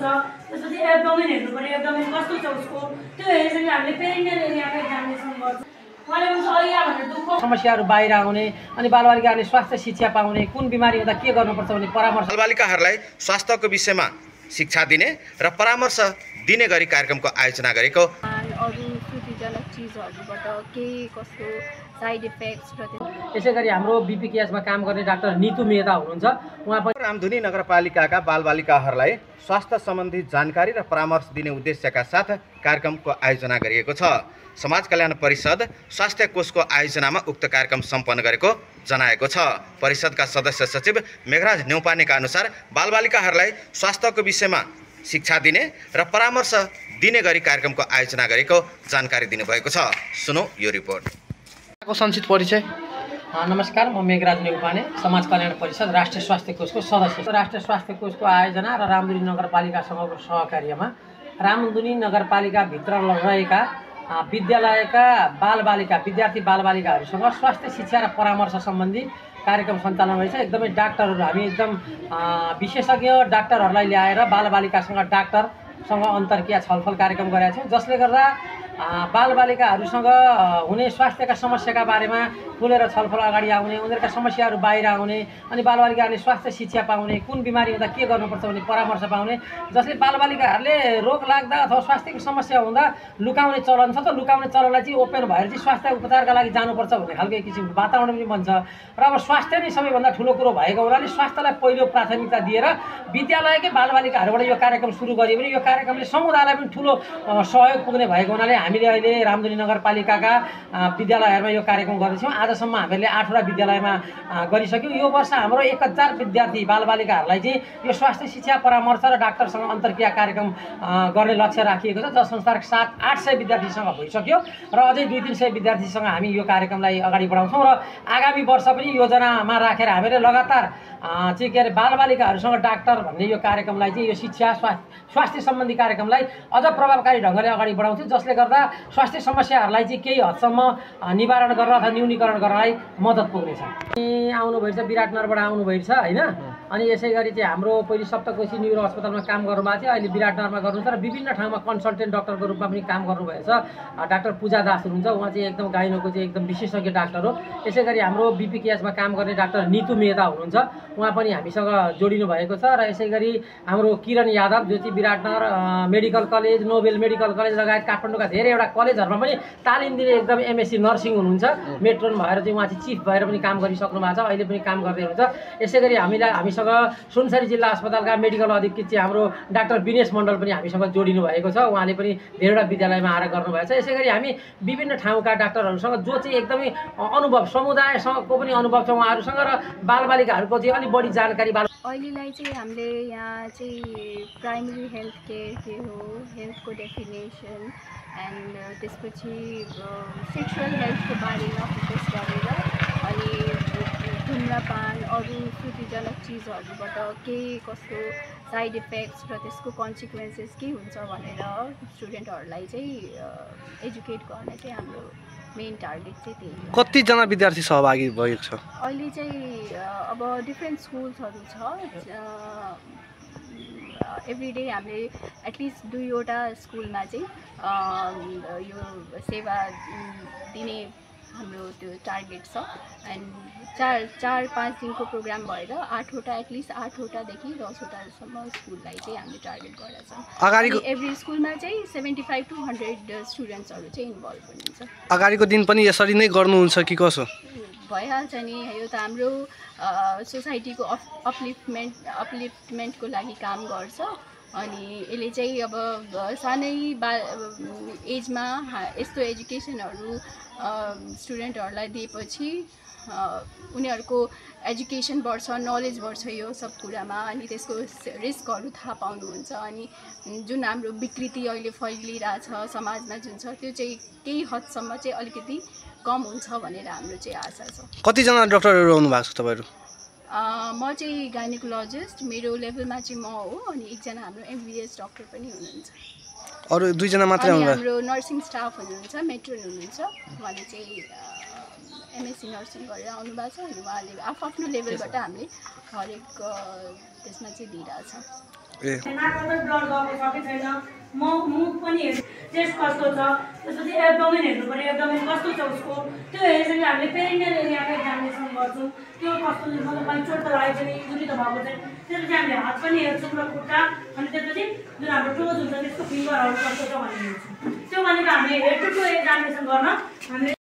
छ त्यसपछि एब्डोमेन हेर्नु पर्यो एब्डोमेन कस्तो छ उसको त्यो हेरेपछि हामीले पेरिनियल एरियाको एक्जामिनेसन गर्छौँ समस्याहरू बाहिर आउने अनि बालबालिकाहरूले स्वास्थ्य शिक्षा पाउने कुन बिमारी हुँदा के गर्नुपर्छ भन्ने परामर्श बालबालिकाहरूलाई स्वास्थ्यको विषयमा शिक्षा दिने र परामर्श दिने गरी कार्यक्रमको आयोजना गरेको अरू सुविधाजनक चिजहरूबाट के कस्तो साइड इफेक्ट्स र यसै गरी हाम्रो बीपीकेएसमा काम गर्ने डाक्टर नीतु मेहता हुनुहुन्छ उहाँ पनि रामधुनी नगरपालिकाका बालबालिकाहरूलाई स्वास्थ्य सम्बन्धी जानकारी र परामर्श दिने उद्देश्यका साथ कार्यक्रमको आयोजना गरिएको छ। समाज कल्याण परिषद स्वास्थ्य कोषको आयोजनामा उक्त कार्यक्रम सम्पन्न गरेको जनाएको छ। परिषदका सदस्य सचिव मेघराज न्यौपानेका अनुसार बालबालिकाहरूलाई स्वास्थ्यको विषयमा शिक्षा दिने र परामर्श दिने गरी कार्यक्रमको आयोजना गरेको जानकारी दिनुभएको छ। सुनौ यो रिपोर्ट। संक्षिप्त परिचय। नमस्कार, म मेघराज न्यौपाने, समाज कल्याण परिषद राष्ट्रिय स्वास्थ्य कोषको सदस्य। राष्ट्रिय स्वास्थ्य कोषको आयोजना र रामधुनी नगरपालिकासँगको सहकार्यमा रामधुनी नगरपालिकाभित्र रहेका विद्यालयका बालबालिका विद्यार्थी बालबालिकाहरूसँग स्वास्थ्य शिक्षा र परामर्श सम्बन्धी कार्यक्रम सञ्चालन भएछ। एकदमै डाक्टरहरू हामी एकदम विशेषज्ञ डाक्टरहरूलाई ल्याएर बालबालिकासँग डाक्टरसँग अन्तर्क्रिया छलफल कार्यक्रम गरेका छौँ, जसले गर्दा बालबालिकाहरूसँग हुने स्वास्थ्यका समस्याका बारेमा खुलेर छलफल अगाडि आउने, उनीहरूका समस्याहरू बाहिर आउने अनि बालबालिकाहरूले स्वास्थ्य शिक्षा पाउने, कुन बिमारी हुँदा के गर्नुपर्छ भन्ने परामर्श पाउने, जसले बालबालिकाहरूले रोग लाग्दा अथवा स्वास्थ्यको समस्या हुँदा लुकाउने चलन छ। त लुकाउने चलनलाई चाहिँ ओपन भएर चाहिँ स्वास्थ्य उपचारका लागि जानुपर्छ भन्ने खालको एक किसिमको वातावरण पनि बन्छ र अब स्वास्थ्य नै सबैभन्दा ठुलो कुरो भएको हुनाले स्वास्थ्यलाई पहिलो प्राथमिकता दिएर विद्यालयकै बालबालिकाहरूबाट यो कार्यक्रम सुरु गरियो भने यो कार्यक्रमले समुदायलाई पनि ठुलो सहयोग पुग्ने भएको हुनाले हामीले अहिले रामधुनी नगरपालिकाका विद्यालयहरूमा यो कार्यक्रम गर्दैछौँ। आजसम्म हामीले 8वटा विद्यालयमा गरिसक्यौँ। यो वर्ष हाम्रो 1000 विद्यार्थी बालबालिकाहरूलाई चाहिँ यो स्वास्थ्य शिक्षा परामर्श र डाक्टरसँग अन्तर्क्रिया कार्यक्रम गर्ने लक्ष्य राखिएको छ, जसअनुसार 700-800 विद्यार्थीसँग भइसक्यो र अझै 200-300 विद्यार्थीसँग हामी यो कार्यक्रमलाई अगाडि बढाउँछौँ र आगामी वर्ष पनि योजनामा राखेर हामीले लगातार चाहिँ के अरे बालबालिकाहरूसँग डाक्टर भन्ने यो कार्यक्रमलाई चाहिँ यो शिक्षा स्वास्थ्य सम्बन्धी कार्यक्रमलाई अझ प्रभावकारी ढङ्गले अगाडि बढाउँछौँ, जसले गर्दा स्वास्थ्य समस्याहरूलाई चाहिँ केही हदसम्म निवारण गर्न अथवा न्यूनीकरण गर्नलाई मद्दत पुग्नेछ। आउनुभएको छ, विराटनगरबाट आउनुभएको छ होइन। अनि यसै गरी चाहिँ हाम्रो पहिले सप्तकोशी न्युरो अस्पतालमा काम गर्नुभएको थियो, अहिले विराटनगरमा गर्नुहुन्छ र विभिन्न ठाउँमा कन्सल्टेन्ट डाक्टरको रूपमा पनि काम गर्नुभएछ। डाक्टर पूजा दास हुनुहुन्छ, उहाँ चाहिँ एकदम गाइनोको चाहिँ एकदम विशेषज्ञ डाक्टर हो। यसै गरी हाम्रो बीपीकेएसमा काम गर्ने डाक्टर नीतु मेहता हुनुहुन्छ, उहाँ पनि हामीसँग जोडिनु भएको छ। र यसै गरी हाम्रो किरण यादव जो चाहिँ Biratnagar medical college, Nobel medical college लगायत काठमाडौँका धेरैवटा कलेजहरूमा पनि तालिम दिने एकदम एमएससी नर्सिङ हुनुहुन्छ, मेट्रोन भएर चाहिँ उहाँ चाहिँ चिफ भएर पनि काम गरिसक्नु भएको छ, अहिले पनि काम गर्दै हुनुहुन्छ। यसै गरी हामीसँग सुनसरी जिल्ला अस्पतालका मेडिकल अधीक्षक चाहिँ हाम्रो डाक्टर विनेश मण्डल पनि हामीसँग जोडिनु भएको छ, उहाँले पनि धेरैवटा विद्यालयमा आएर गर्नुभएको छ। यसै गरी हामी विभिन्न ठाउँका डाक्टरहरूसँग जो चाहिँ एकदमै अनुभव समुदायसँगको पनि अनुभव छ उहाँहरूसँग र बालबालिकाहरूको चाहिँ अलिक बढी जानकारी अहिलेलाई चाहिँ हामीले यहाँ चाहिँ प्राइमेरी हेल्थ केयर के हो, हेल्थको डेफिनेसन एन्ड त्यसपछि सेक्सुअल हेल्थको बारेमा फोकस गरेर अनि धुम्रपान अरू सुविधाजनक चिजहरूबाट के कस्तो साइड इफेक्ट्स र त्यसको कन्सिक्वेन्सेस के हुन्छ भनेर स्टुडेन्टहरूलाई चाहिँ एजुकेट गर्ने चाहिँ हाम्रो मेन टार्गेट चाहिँ त्यही हो। कतिजना विद्यार्थी सहभागी भएको छ? अहिले चाहिँ अब डिफ्रेन्ट स्कुल्सहरू छ, एभ्री डे हामीले एटलिस्ट 2वटा स्कुलमा चाहिँ यो सेवा दिने हाम्रो त्यो टार्गेट छ। एन्ड 4-5 दिनको प्रोग्राम भएर 8वटा एटलिस्ट 8वटादेखि 10वटासम्म स्कुललाई चाहिँ हामीले टार्गेट गरेका छौँ। अगाडिको एभ्री स्कुलमा चाहिँ 75 to 100 स्टुडेन्ट्सहरू चाहिँ इन्भल्भ हुनुहुन्छ। अगाडिको दिन पनि यसरी नै गर्नुहुन्छ कि कसो? भइहाल्छ नि, यो त हाम्रो सोसाइटीको अपलिफ्टमेन्टको लागि काम गर्छ। अनि यसले चाहिँ अब सानै एजमा यस्तो एजुकेसनहरू स्टुडेन्टहरूलाई दिएपछि उनीहरूको एजुकेसन बढ्छ, नलेज बढ्छ यो सब कुरामा, अनि त्यसको रिस्कहरू थाहा पाउनुहुन्छ। अनि जुन हाम्रो विकृति अहिले फैलिरहेछ समाजमा जुन छ त्यो चाहिँ केही हदसम्म चाहिँ अलिकति कम हुन्छ भनेर हाम्रो चाहिँ आशा छ। कतिजना डक्टरहरू आउनु भएको छ तपाईँहरू? म चाहिँ गाइनोकोलोजिस्ट, मेरो लेभलमा चाहिँ म हो, अनि एकजना हाम्रो एमबिबिएस डक्टर पनि हुनुहुन्छ। अरू 2जना मात्रै आउनु? हाम्रो नर्सिङ स्टाफ हुनुहुन्छ, मेट्रोन हुनुहुन्छ, उहाँले चाहिँ एमएससी नर्सिङ गरेर आउनु भएको छ। अनि उहाँले आफ्नो लेभलबाट हामीले हरेक त्यसमा चाहिँ दिइरहेछ। नाकबाट ब्लड गएको छ कि छैन, मुख पनि हेर्नु, चेस्ट कस्तो छ, त्यसपछि एब्डोमेन हेर्नु पर्यो, एब्डोमेन कस्तो छ उसको, त्यो हेरेपछि हामीले पेरिनियल एरियाको एक्जामिनेसन गर्छौँ, त्यो कस्तो मतलब कहीँ चोट त लागेको छैन, इन्जुरी त भएको छैन, त्यसपछि हामीले हात पनि हेर्छौँ र खुट्टा, अनि त्यसपछि जुन हाम्रो टोज हुन्छ त्यसको फिङ्गरहरू कस्तो छ भन्ने हेर्छौँ। त्यो भनेको हामीले हेड टु टो एक्जामिनेसन गर्न हामीले